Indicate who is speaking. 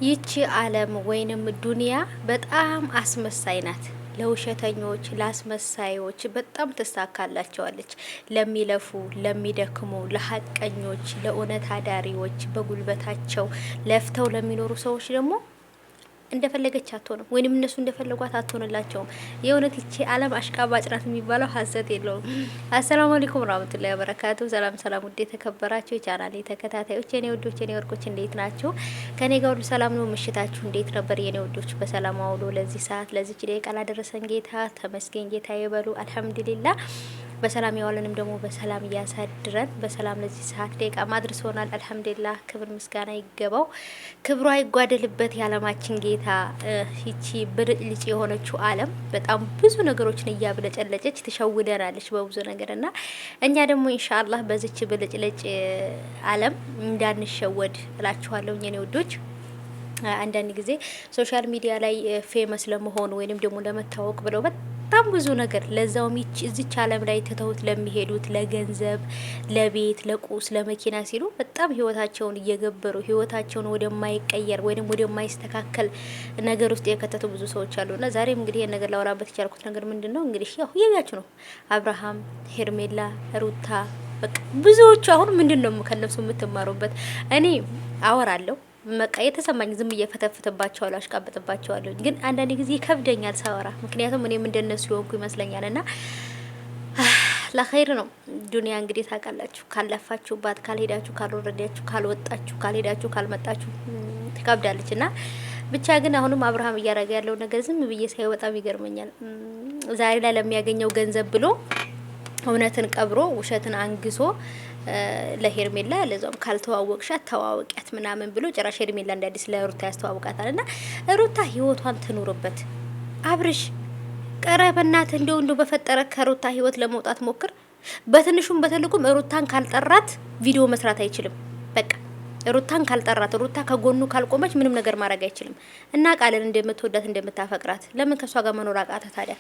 Speaker 1: ይቺ ዓለም ወይንም ዱንያ በጣም አስመሳይ ናት። ለውሸተኞች ለአስመሳዮች በጣም ትሳካላቸዋለች። ለሚለፉ ለሚደክሙ፣ ለሀቀኞች፣ ለእውነት አዳሪዎች በጉልበታቸው ለፍተው ለሚኖሩ ሰዎች ደግሞ እንደፈለገች አትሆንም፣ ወይንም እነሱ እንደፈለጓት አትሆንላቸውም። የእውነት ይቺ ዓለም አሽቃባጭ ናት የሚባለው ሀሰት የለውም። አሰላሙ አለይኩም ወራህመቱላሂ ወበረካቱ። ሰላም ሰላም፣ ውድ የተከበራችሁ የቻናሌ ተከታታዮች የኔ ወዶች የኔ ወርቆች እንዴት ናችሁ? ከኔ ጋር ሁሉ ሰላም ነው። ምሽታችሁ እንዴት ነበር የኔ ወዶች? በሰላም አውሎ ለዚህ ሰዓት ለዚህ ደቂቃ ላደረሰን ጌታ ተመስገን። ጌታ ይበሉ አልሐምዱሊላህ። በሰላም ያዋለንም ደግሞ በሰላም እያሳድረን በሰላም ለዚህ ሰዓት ደቂቃ ማድረስ ሆናል። አልሐምዱሊላህ ክብር ምስጋና ይገባው፣ ክብሯ ይጓደልበት የዓለማችን ጌታ። ይቺ ብልጭልጭ የሆነችው ዓለም በጣም ብዙ ነገሮችን እያብለጨለጨች ትሸውደናለች በብዙ ነገር እና እኛ ደግሞ ኢንሻአላህ በዚች ብልጭልጭ ዓለም እንዳንሸወድ እላችኋለሁ የኔ ውዶች። አንዳንድ ጊዜ ሶሻል ሚዲያ ላይ ፌመስ ለመሆን ወይንም ደግሞ ለመታወቅ ብለው በጣም ብዙ ነገር ለዛውም እዚች ዓለም ላይ ትተውት ለሚሄዱት ለገንዘብ፣ ለቤት፣ ለቁስ፣ ለመኪና ሲሉ በጣም ህይወታቸውን እየገበሩ ህይወታቸውን ወደማይቀየር ወይንም ወደማይስተካከል ነገር ውስጥ የከተቱ ብዙ ሰዎች አሉና ዛሬም እንግዲህ ይሄን ነገር ላወራበት የቻልኩት ነገር ምንድነው እንግዲህ ያው ያያችሁ ነው። አብርሃም፣ ሄርሜላ፣ ሩታ በቃ ብዙዎቹ አሁን ምንድነው ከነሱ የምትማሩበት? እኔ አወራለሁ መቃ የተሰማኝ ዝም እየፈተፍትባቸዋለሁ አሽቃበጥባቸዋለሁ። ግን አንዳንድ ጊዜ ይከብደኛል ሳወራ፣ ምክንያቱም እኔም እንደነሱ የሆንኩ ይመስለኛል። እና ለኸይር ነው ዱንያ እንግዲህ ታውቃላችሁ። ካለፋችሁባት፣ ካልሄዳችሁ፣ ካልወረዳችሁ፣ ካልወጣችሁ፣ ካልሄዳችሁ፣ ካልመጣችሁ ትከብዳለች። እና ብቻ ግን አሁንም አብርሃም እያደረገ ያለው ነገር ዝም ብዬ ሳይ በጣም ይገርመኛል። ዛሬ ላይ ለሚያገኘው ገንዘብ ብሎ እውነትን ቀብሮ ውሸትን አንግሶ ለሄርሜላ ለዛም ካልተዋወቅሻት ተዋወቂያት ምናምን ብሎ ጭራሽ ሄርሜላ እንደ አዲስ ለሩታ ያስተዋውቃታል። እና ሩታ ህይወቷን ትኑርበት። አብርሽ ቀረበናት እንደው በፈጠረ ከሩታ ህይወት ለመውጣት ሞክር። በትንሹም በትልቁም ሩታን ካልጠራት ቪዲዮ መስራት አይችልም። በቃ ሩታን ካልጠራት፣ ሩታ ከጎኑ ካልቆመች ምንም ነገር ማድረግ አይችልም። እና ቃልን እንደምትወዳት እንደምታፈቅራት ለምን ከሷ ጋር መኖር አቃተ ታዲያ?